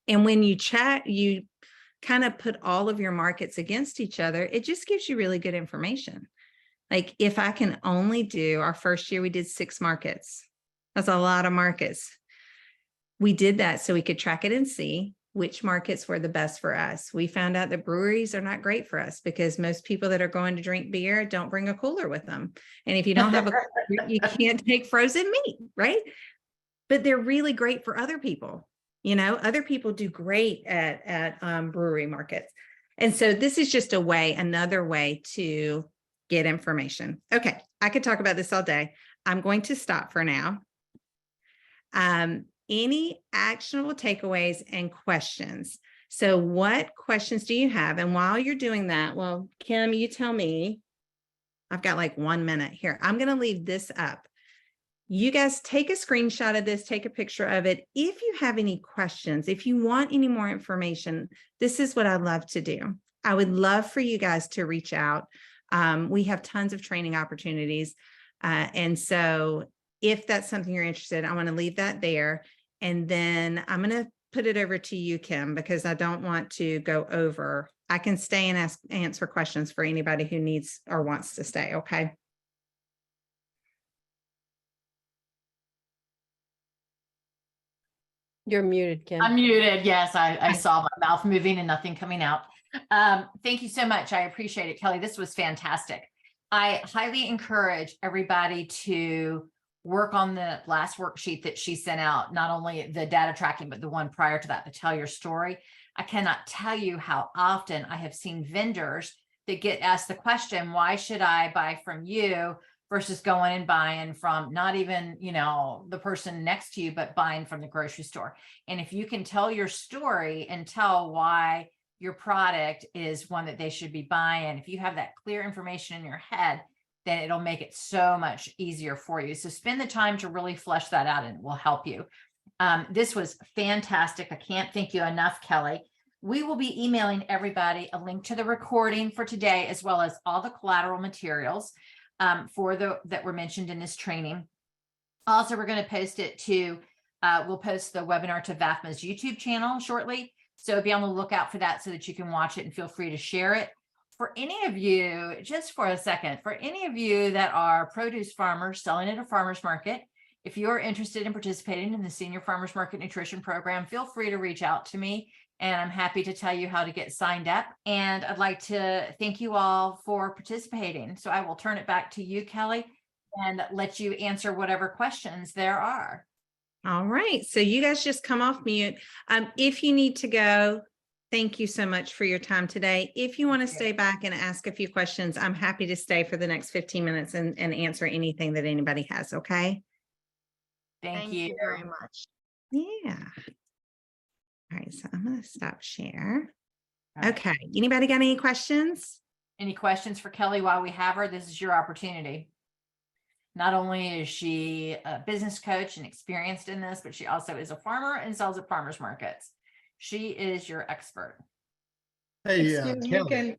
And when you chat, you kind of put all of your markets against each other, it just gives you really good information. Like if I can only do, our first year we did 6 markets. That's a lot of markets. We did that so we could track it and see which markets were the best for us. We found out that breweries are not great for us because most people that are going to drink beer don't bring a cooler with them. And if you don't have a cooler, you can't take frozen meat, right? But they're really great for other people. You know, other people do great at brewery markets. And so this is just another way to get information. Okay, I could talk about this all day. I'm going to stop for now. Any actionable takeaways and questions? So what questions do you have? And while you're doing that, well, Kim, you tell me. I've got like 1 minute here. I'm going to leave this up. You guys take a screenshot of this, take a picture of it. If you have any questions, if you want any more information, this is what I'd love to do. I would love for you guys to reach out. We have tons of training opportunities. And so if that's something you're interested in, I want to leave that there. And then I'm going to put it over to you, Kim, because I don't want to go over. I can stay and answer questions for anybody who needs or wants to stay. Okay. You're muted, Kim. I'm muted. Yes, I saw my mouth moving and nothing coming out. Thank you so much. I appreciate it, Kelly. This was fantastic. I highly encourage everybody to work on the last worksheet that she sent out, not only the data tracking, but the one prior to that, to tell your story. I cannot tell you how often I have seen vendors that get asked the question, why should I buy from you versus going and buying from not even, you know, the person next to you, but buying from the grocery store. And if you can tell your story and tell why your product is one that they should be buying, if you have that clear information in your head, then it'll make it so much easier for you. So spend the time to really flesh that out and it will help you. This was fantastic. I can't thank you enough, Kelly. We will be emailing everybody a link to the recording for today, as well as all the collateral materials that were mentioned in this training. Also, we're going to post it to, we'll post the webinar to VAFMA's YouTube channel shortly. So be on the lookout for that so that you can watch it and feel free to share it. For any of you, just for a second, for any of you that are produce farmers selling at a farmer's market, if you're interested in participating in the Senior Farmers Market Nutrition Program, feel free to reach out to me and I'm happy to tell you how to get signed up. And I'd like to thank you all for participating. So I will turn it back to you, Kelly, and let you answer whatever questions there are. All right. So you guys just come off mute. If you need to go, thank you so much for your time today. If you want to stay back and ask a few questions, I'm happy to stay for the next 15 minutes and answer anything that anybody has. Okay. Thank you very much. Yeah. All right. So I'm going to stop share. All right. Okay. Anybody got any questions? Any questions for Kelly while we have her? This is your opportunity. Not only is she a business coach and experienced in this, but she also is a farmer and sells at farmers markets. She is your expert. Hey, Excuse me, Kelly, can,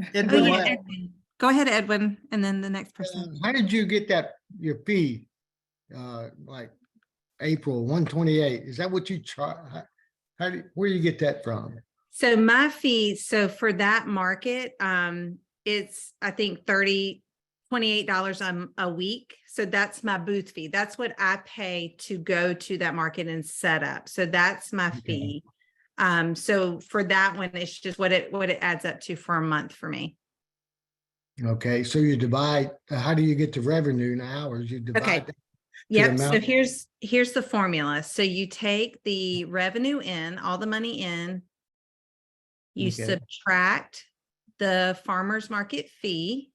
Oh, Edwin, yeah, Edwin. Go ahead, Edwin, and then the next person. how did you get that, your fee? Like April 128, is that what you charge? Where do you get that from? So my fee, so for that market, it's, I think $28 a week. So that's my booth fee. That's what I pay to go to that market and set up. So that's my fee. So for that one, it's just what it adds up to for a month for me. Okay, so you divide, how do you get the revenue in hours? You divide. that Yep. So amount? here's the formula. So you take the revenue in, all the money in, you Okay. subtract the farmer's market fee,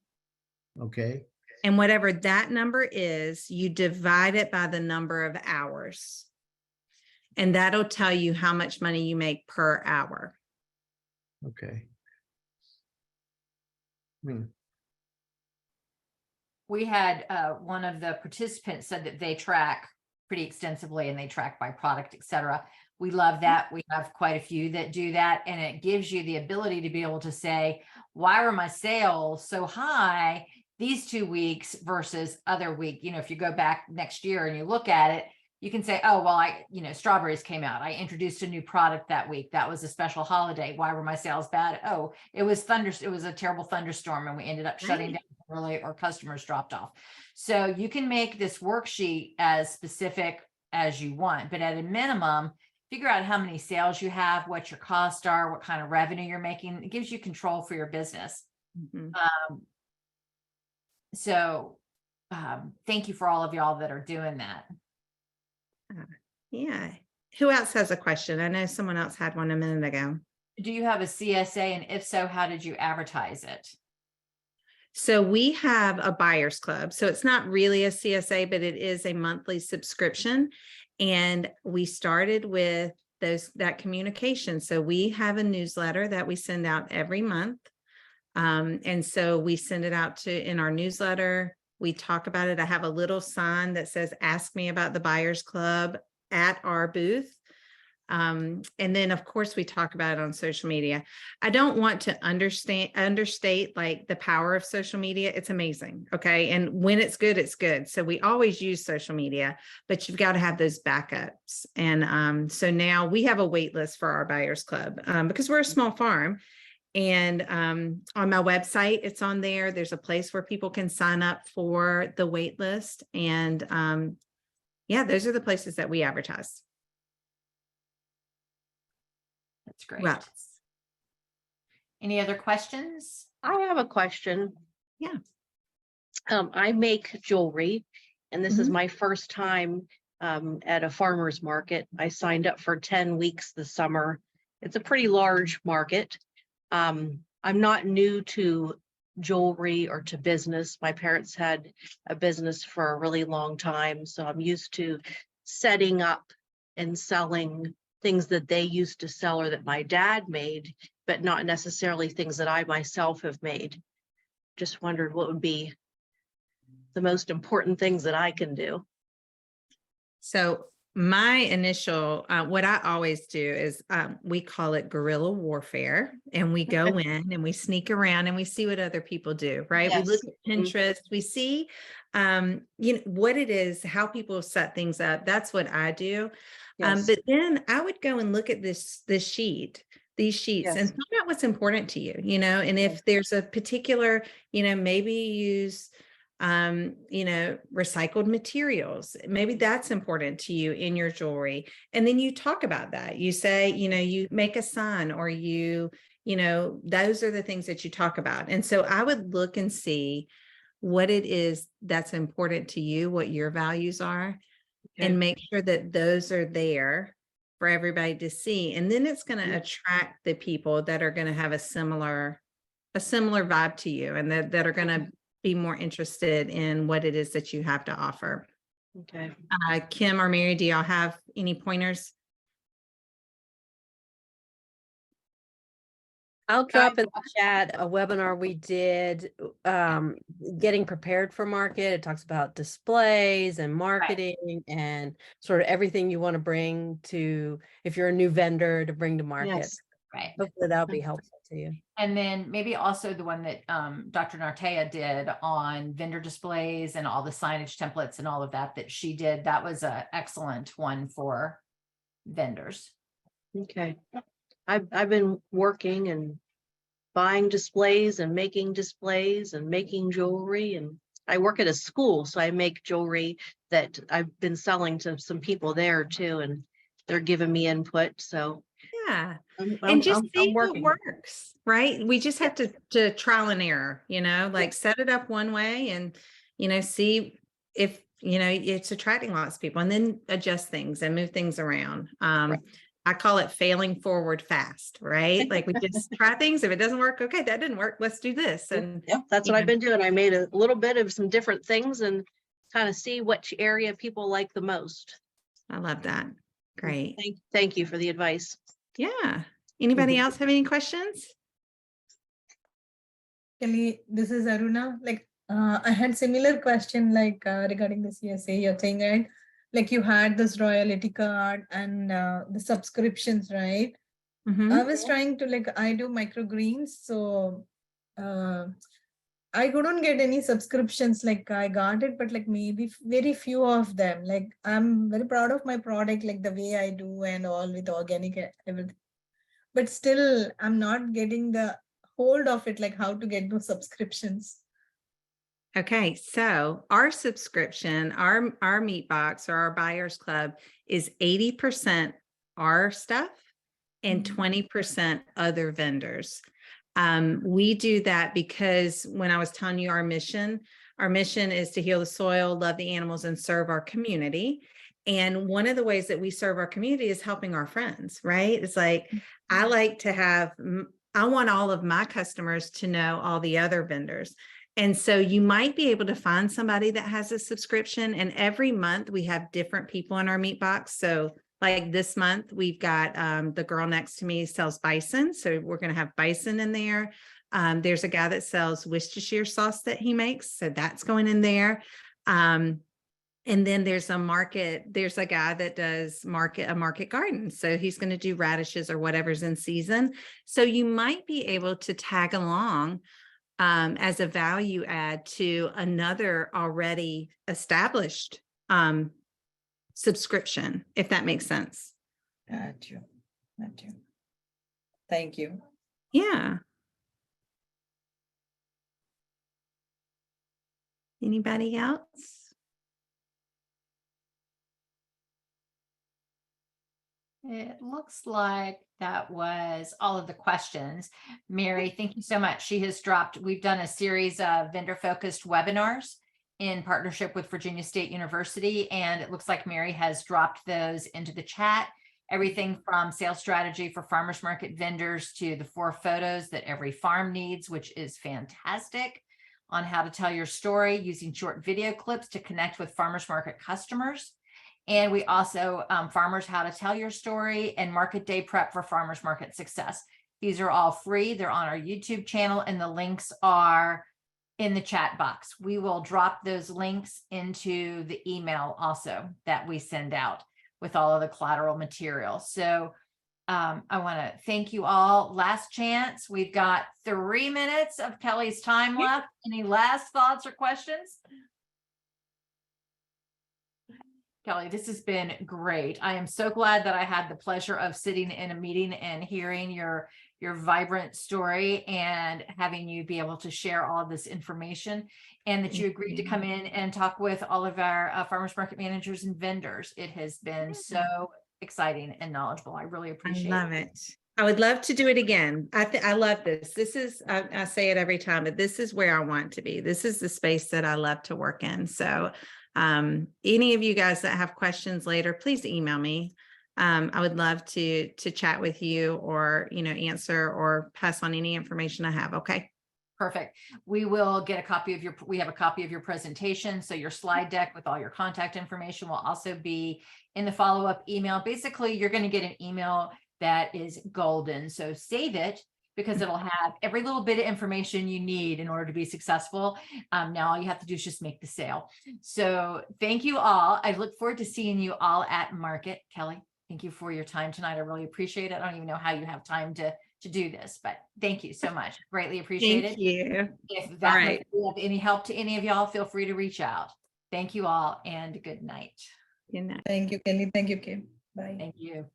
Okay, and whatever that number is, you divide it by the number of hours. And that'll tell you how much money you make per hour. okay. We had one of the participants said that they track pretty extensively and they track by product, et cetera. We love that. We have quite a few that do that, and it gives you the ability to be able to say, why were my sales so high these 2 weeks versus other week? You know, if you go back next year and you look at it, you can say, oh, well, strawberries came out. I introduced a new product that week. That was a special holiday. Why were my sales bad? Oh, it was a terrible thunderstorm and we ended up shutting down early, or customers dropped off. So you can make this worksheet as specific as you want, but at a minimum, figure out how many sales you have, what your costs are, what kind of revenue you're making. It gives you control for your business. So thank you for all of y'all that are doing that. Yeah. Who else has a question? I know someone else had one a minute ago. Do you have a CSA? And if so, how did you advertise it? So we have a buyers club. So it's not really a CSA, but it is a monthly subscription. And we started with that communication. So we have a newsletter that we send out every month. And so we send it out in our newsletter. We talk about it. I have a little sign that says, ask me about the buyers club at our booth. And then of course we talk about it on social media. I don't want to understate like the power of social media. It's amazing. Okay. And when it's good, it's good. So we always use social media, but you've got to have those backups. And so now we have a wait list for our buyers club because we're a small farm. And on my website, it's on there. There's a place where people can sign up for the wait list. And yeah, those are the places that we advertise. That's great. Right. Any other questions? I have a question. Yeah. I make jewelry, and this is Mhm. my first time at a farmer's market. I signed up for 10 weeks this summer. It's a pretty large market. I'm not new to jewelry or to business. My parents had a business for a really long time, so I'm used to setting up and selling things that they used to sell or that my dad made, but not necessarily things that I myself have made. Just wondered what would be the most important things that I can do. So my initial, what I always do is we call it guerrilla warfare, and we go in and we sneak around and we see what other people do, right? We look Yes. at Pinterest, we see, what it is, how people set things up. That's what I do. Yes. But then I would go and look at these sheets Yes. and find out what's important to you, and if there's a particular, maybe you use, recycled materials, maybe that's important to you in your jewelry. And then you talk about that. You say, you make a sign, or those are the things that you talk about. And so I would look and see what it is that's important to you, what your values are, and make sure that those are there for everybody to see. And then it's going to attract the people that are going to have a similar vibe to you, and that are going to be more interested in what it is that you have to offer. Okay. Kim or Mary, do y'all have any pointers? I'll drop in the chat a webinar we did, getting prepared for market. It talks about displays and marketing and sort of everything you want to bring to, if you're a new vendor, to bring to market. Yes. Right. Hopefully that'll be helpful to you. And then maybe also the one that Dr. Nartea did on vendor displays and all the signage templates and all of that she did. That was an excellent one for vendors. Okay. I've been working and buying displays and making jewelry, and I work at a school, so I make jewelry that I've been selling to some people there too, and they're giving me input. So Yeah. I'm And just see what working. works, right? We just have to trial and error, like set it up one way and, see if, it's attracting lots of people, and then adjust things and move things around. Right. I call it failing forward fast, right? Like we just try things. If it doesn't work, okay, that didn't work. Let's do this. And Yep, that's what I've been doing. I made a little bit of some different things and kind of see which area people like the most. I love that. Great. Thank you for the advice. Yeah. Anybody else have any questions? Kelly, this is Aruna. I had similar question regarding the CSA you're saying, right? Like you had this royalty card and the subscriptions, right? Mhm. I was trying to I do microgreens, so I couldn't get any subscriptions. I got it, but maybe very few of them. I'm very proud of my product, the way I do and all with organic everything. But still, I'm not getting the hold of it, how to get those subscriptions. Okay, so our subscription, our meat box or our buyers club is 80% our stuff and 20% other vendors. We do that because when I was telling you our mission is to heal the soil, love the animals, and serve our community. And one of the ways that we serve our community is helping our friends, right? It's I like to I want all of my customers to know all the other vendors. And so you might be able to find somebody that has a subscription, and every month we have different people in our meat box. So this month we've got the girl next to me sells bison. So we're going to have bison in there. There's a guy that sells Worcestershire sauce that he makes. So that's going in there. And then there's a guy that does a market garden. So he's going to do radishes or whatever's in season. So you might be able to tag along as a value add to another already established subscription, if that makes sense. Got you. Thank you. Yeah. Anybody else? It looks like that was all of the questions. Mary, thank you so much. We've done a series of vendor-focused webinars in partnership with Virginia State University, and it looks like Mary has dropped those into the chat. Everything from sales strategy for farmers market vendors to the 4 photos that every farm needs, which is fantastic, on how to tell your story using short video clips to connect with farmers market customers. And we also, farmers, how to tell your story, and market day prep for farmers market success. These are all free. They're on our YouTube channel, and the links are in the chat box. We will drop those links into the email also that we send out with all of the collateral material. So I want to thank you all. Last chance. We've got 3 minutes of Kelly's time left. Any last thoughts or questions? Kelly, this has been great. I am so glad that I had the pleasure of sitting in a meeting and hearing your vibrant story and having you be able to share all of this information, and that you agreed to come in and talk with all of our farmers market managers and vendors. It has been so exciting and knowledgeable. I really appreciate it. I love it. I would love to do it again. I love this. This is, I say it every time, but this is where I want to be. This is the space that I love to work in. So any of you guys that have questions later, please email me. I would love to chat with you or, answer or pass on any information I have. Okay. Perfect. We will get a copy of we have a copy of your presentation. So your slide deck with all your contact information will also be in the follow-up email. Basically, you're going to get an email that is golden. So save it because it'll have every little bit of information you need in order to be successful. Now all you have to do is just make the sale. So thank you all. I look forward to seeing you all at market. Kelly, thank you for your time tonight. I really appreciate it. I don't even know how you have time to do this, but thank you so much. Greatly appreciated. Thank you. If All right. of any help to any of y'all, feel free to reach out. Thank you all and good night. Good night. Thank you, Kelly. Thank you, Kim. Bye. Thank you.